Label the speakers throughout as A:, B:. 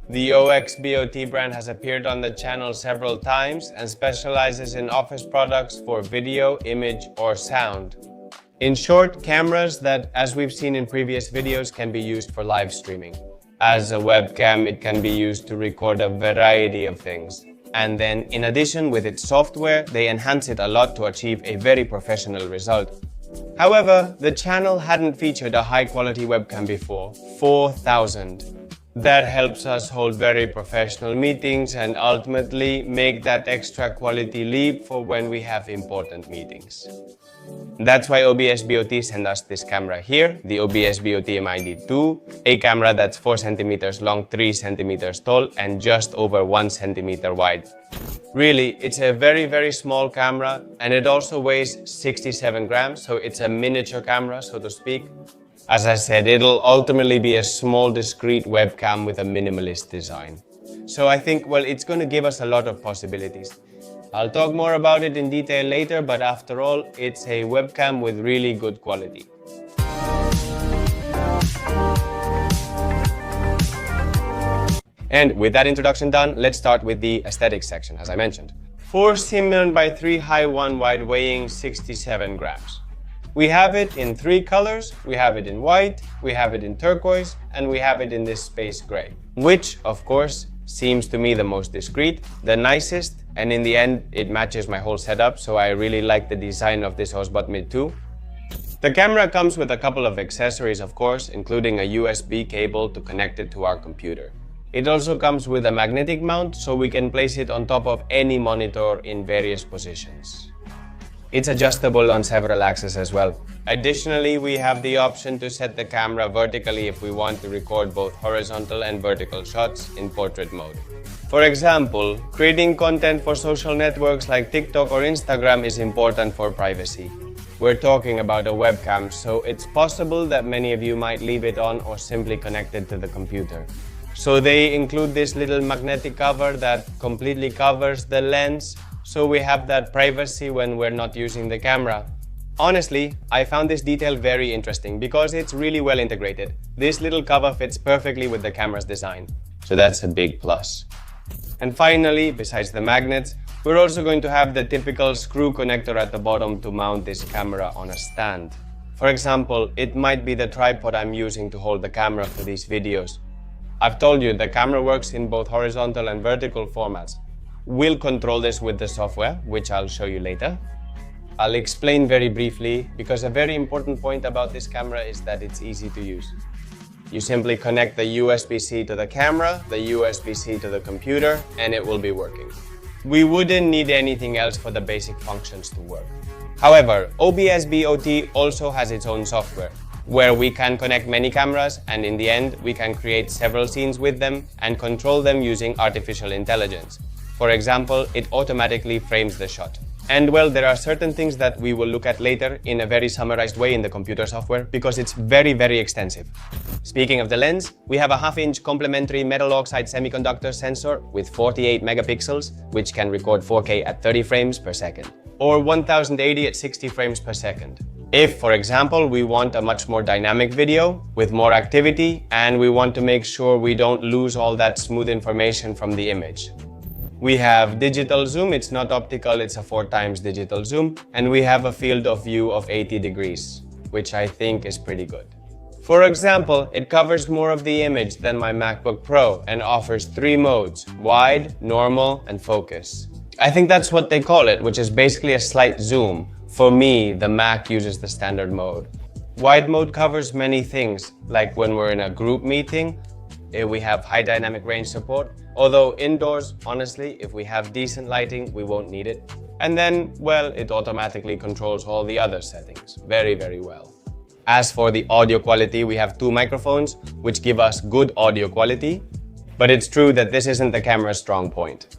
A: The OBSBOT brand has appeared on the channel several times and specializes in office products for video, image, or sound. In short, cameras that, as we've seen in previous videos, can be used for live streaming. As a webcam, it can be used to record a variety of things. And then, in addition, with its software, they enhance it a lot to achieve a very professional result. However, the channel hadn't featured a high-quality webcam before, 4000. That helps us hold very professional meetings and ultimately make that extra quality leap for when we have important meetings. That's why OBSBOT sent us this camera here, the OBSBOT MID2, a camera that's 4 cm long, 3 cm tall, and just over 1 cm wide. Really, it's a very small camera, and it also weighs 67 grams, so it's a miniature camera, so to speak. As I said, it'll ultimately be a small, discreet webcam with a minimalist design. So I think, well, it's going to give us a lot of possibilities. I'll talk more about it in detail later, but after all, it's a webcam with really good quality. And with that introduction done, let's start with the aesthetics section, as I mentioned. 4 cm by 3 high, 1 wide, weighing 67 grams. We have it in 3 colors, we have it in white, we have it in turquoise, and we have it in this space gray, which, of course, seems to me the most discreet, the nicest, and in the end, it matches my whole setup, so I really like the design of this OBSBOT Mid 2. The camera comes with a couple of accessories, of course, including a USB cable to connect it to our computer. It also comes with a magnetic mount, so we can place it on top of any monitor in various positions. It's adjustable on several axes as well. Additionally, we have the option to set the camera vertically if we want to record both horizontal and vertical shots in portrait mode. For example, creating content for social networks like TikTok or Instagram is important for privacy. We're talking about a webcam, so it's possible that many of you might leave it on or simply connect it to the computer. So they include this little magnetic cover that completely covers the lens, so we have that privacy when we're not using the camera. Honestly, I found this detail very interesting because it's really well integrated. This little cover fits perfectly with the camera's design, so that's a big plus. And finally, besides the magnets, we're also going to have the typical screw connector at the bottom to mount this camera on a stand. For example, it might be the tripod I'm using to hold the camera for these videos. I've told you the camera works in both horizontal and vertical formats. We'll control this with the software, which I'll show you later. I'll explain very briefly because a very important point about this camera is that it's easy to use. You simply connect the USB-C to the camera, the USB-C to the computer, and it will be working. We wouldn't need anything else for the basic functions to work. However, OBSBOT also has its own software, where we can connect many cameras, and in the end, we can create several scenes with them and control them using artificial intelligence. For example, it automatically frames the shot. And well, there are certain things that we will look at later in a very summarized way in the computer software because it's very extensive. Speaking of the lens, we have a 1/2-inch complementary metal oxide semiconductor sensor with 48 megapixels, which can record 4K at 30 frames per second, or 1080 at 60 frames per second. If, for example, we want a much more dynamic video with more activity and we want to make sure we don't lose all that smooth information from the image. We have digital zoom, it's not optical, it's a 4x digital zoom, and we have a field of view of 80 degrees, which I think is pretty good. For example, it covers more of the image than my MacBook Pro and offers 3 modes: wide, normal, and focus. I think that's what they call it, which is basically a slight zoom. For me, the Mac uses the standard mode. Wide mode covers many things, like when we're in a group meeting, we have high dynamic range support, although indoors, honestly, if we have decent lighting, we won't need it. And then, well, it automatically controls all the other settings very well. As for the audio quality, we have 2 microphones, which give us good audio quality, but it's true that this isn't the camera's strong point.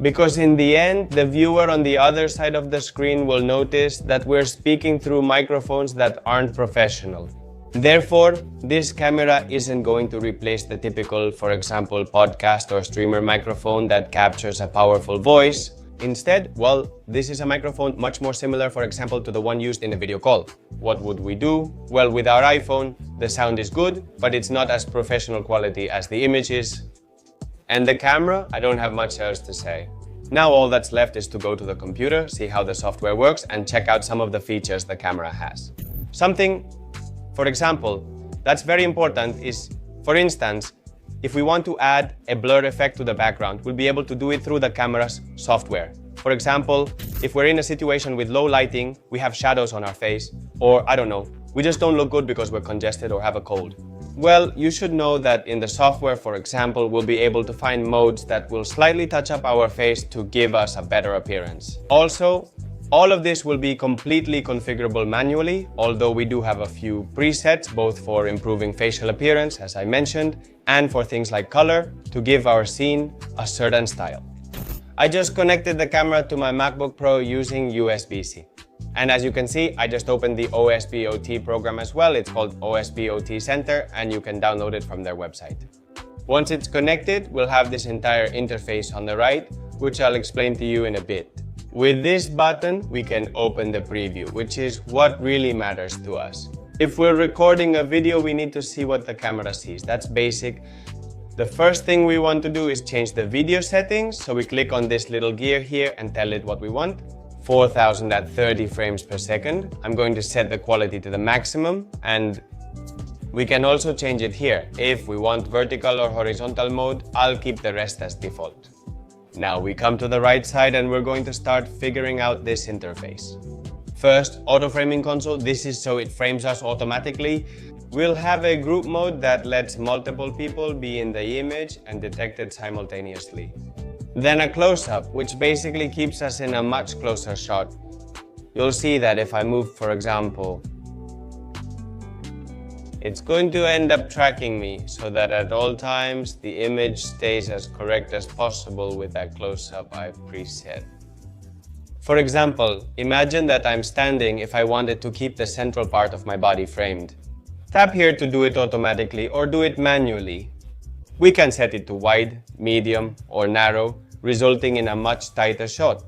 A: Because in the end, the viewer on the other side of the screen will notice that we're speaking through microphones that aren't professional. Therefore, this camera isn't going to replace the typical, for example, podcast or streamer microphone that captures a powerful voice. Instead, well, this is a microphone much more similar, for example, to the one used in a video call. What would we do? Well, with our iPhone, the sound is good, but it's not as professional quality as the image is. And the camera, I don't have much else to say. Now all that's left is to go to the computer, see how the software works, and check out some of the features the camera has. Something, for example, that's very important is, for instance, if we want to add a blur effect to the background, we'll be able to do it through the camera's software. For example, if we're in a situation with low lighting, we have shadows on our face, or I don't know, we just don't look good because we're congested or have a cold. Well, you should know that in the software, for example, we'll be able to find modes that will slightly touch up our face to give us a better appearance. Also, all of this will be completely configurable manually, although we do have a few presets, both for improving facial appearance, as I mentioned, and for things like color, to give our scene a certain style. I just connected the camera to my MacBook Pro using USB-C. And as you can see, I just opened the OBSBOT program as well. It's called OBSBOT Center, and you can download it from their website. Once it's connected, we'll have this entire interface on the right, which I'll explain to you in a bit. With this button, we can open the preview, which is what really matters to us. If we're recording a video, we need to see what the camera sees. That's basic. The first thing we want to do is change the video settings. So we click on this little gear here and tell it what we want. 4000 at 30 frames per second. I'm going to set the quality to the maximum, and we can also change it here. If we want vertical or horizontal mode, I'll keep the rest as default. Now we come to the right side and we're going to start figuring out this interface. First, auto framing console. This is so it frames us automatically. We'll have a group mode that lets multiple people be in the image and detected simultaneously. Then a close-up, which basically keeps us in a much closer shot. You'll see that if I move, for example, it's going to end up tracking me so that at all times the image stays as correct as possible with that close-up I've preset. For example, imagine that I'm standing if I wanted to keep the central part of my body framed. Tap here to do it automatically or do it manually. We can set it to wide, medium, or narrow, resulting in a much tighter shot.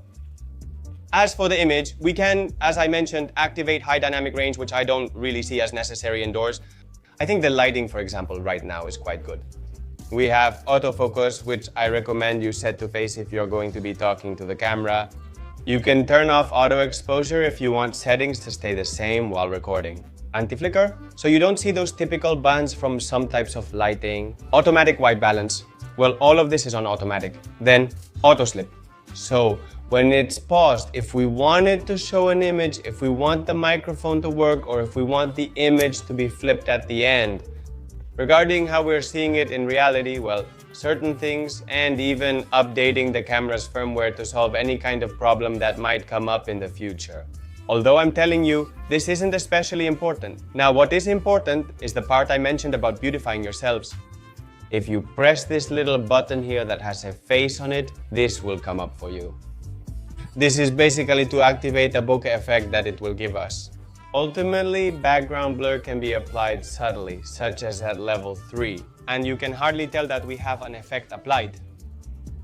A: As for the image, we can, as I mentioned, activate high dynamic range, which I don't really see as necessary indoors. I think the lighting, for example, right now is quite good. We have autofocus, which I recommend you set to face if you're going to be talking to the camera. You can turn off auto exposure if you want settings to stay the same while recording. Anti-flicker, so you don't see those typical bands from some types of lighting. Automatic white balance. Well, all of this is on automatic. Then auto slip. So when it's paused, if we want it to show an image, if we want the microphone to work, or if we want the image to be flipped at the end. Regarding how we're seeing it in reality, well, certain things, and even updating the camera's firmware to solve any kind of problem that might come up in the future. Although I'm telling you, this isn't especially important. Now, what is important is the part I mentioned about beautifying yourselves. If you press this little button here that has a face on it, this will come up for you. This is basically to activate a bokeh effect that it will give us. Ultimately, background blur can be applied subtly, such as at level 3, and you can hardly tell that we have an effect applied.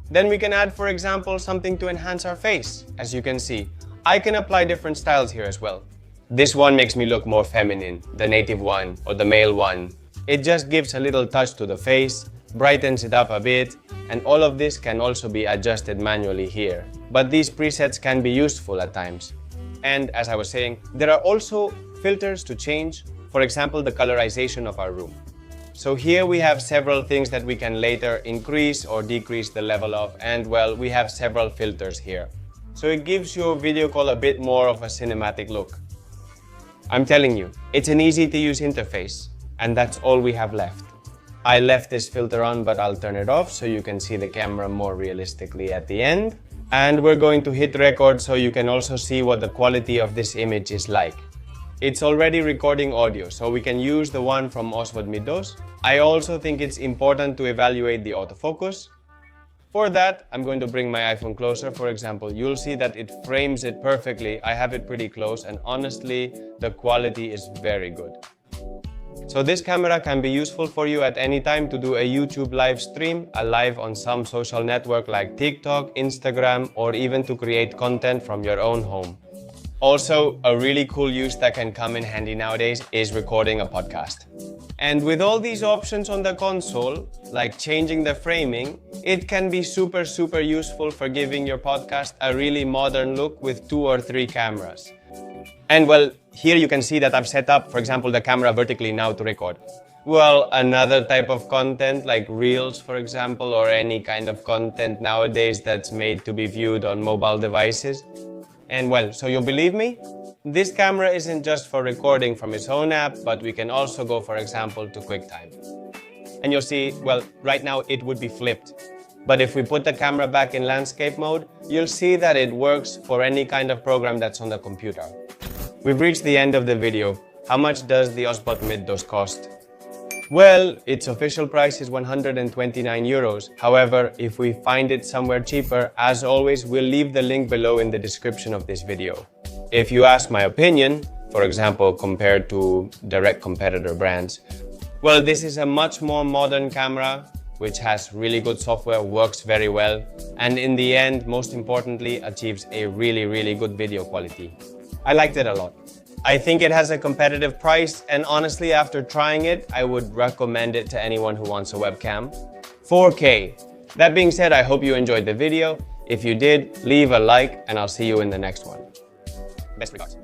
A: Then we can add, for example, something to enhance our face. As you can see, I can apply different styles here as well. This one makes me look more feminine, the native one or the male one. It just gives a little touch to the face, brightens it up a bit, and all of this can also be adjusted manually here. But these presets can be useful at times. And as I was saying, there are also filters to change, for example, the colorization of our room. So here we have several things that we can later increase or decrease the level of, and well, we have several filters here. So it gives your video call a bit more of a cinematic look. I'm telling you, it's an easy to use interface, and that's all we have left. I left this filter on, but I'll turn it off so you can see the camera more realistically at the end. And we're going to hit record so you can also see what the quality of this image is like. It's already recording audio, so we can use the one from OBSBOT Mid-Dose. I also think it's important to evaluate the autofocus. For that, I'm going to bring my iPhone closer. For example, you'll see that it frames it perfectly. I have it pretty close, and honestly, the quality is very good. So this camera can be useful for you at any time to do a YouTube live stream, a live on some social network like TikTok, Instagram, or even to create content from your own home. Also, a really cool use that can come in handy nowadays is recording a podcast. And with all these options on the console, like changing the framing, it can be super useful for giving your podcast a really modern look with 2 or 3 cameras. And well, here you can see that I've set up, for example, the camera vertically now to record. Well, another type of content like Reels, for example, or any kind of content nowadays that's made to be viewed on mobile devices. And well, so you'll believe me? This camera isn't just for recording from its own app, but we can also go, for example, to QuickTime. And you'll see, well, right now it would be flipped. But if we put the camera back in landscape mode, you'll see that it works for any kind of program that's on the computer. We've reached the end of the video. How much does the OBSBOT Mid-DOS cost? Well, its official price is 129 euros. However, if we find it somewhere cheaper, as always, we'll leave the link below in the description of this video. If you ask my opinion, for example, compared to direct competitor brands, well, this is a much more modern camera, which has really good software, works very well, and in the end, most importantly, achieves a really good video quality. I liked it a lot. I think it has a competitive price, and honestly, after trying it, I would recommend it to anyone who wants a webcam. 4K. That being said, I hope you enjoyed the video. If you did, leave a like, and I'll see you in the next one. Best regards.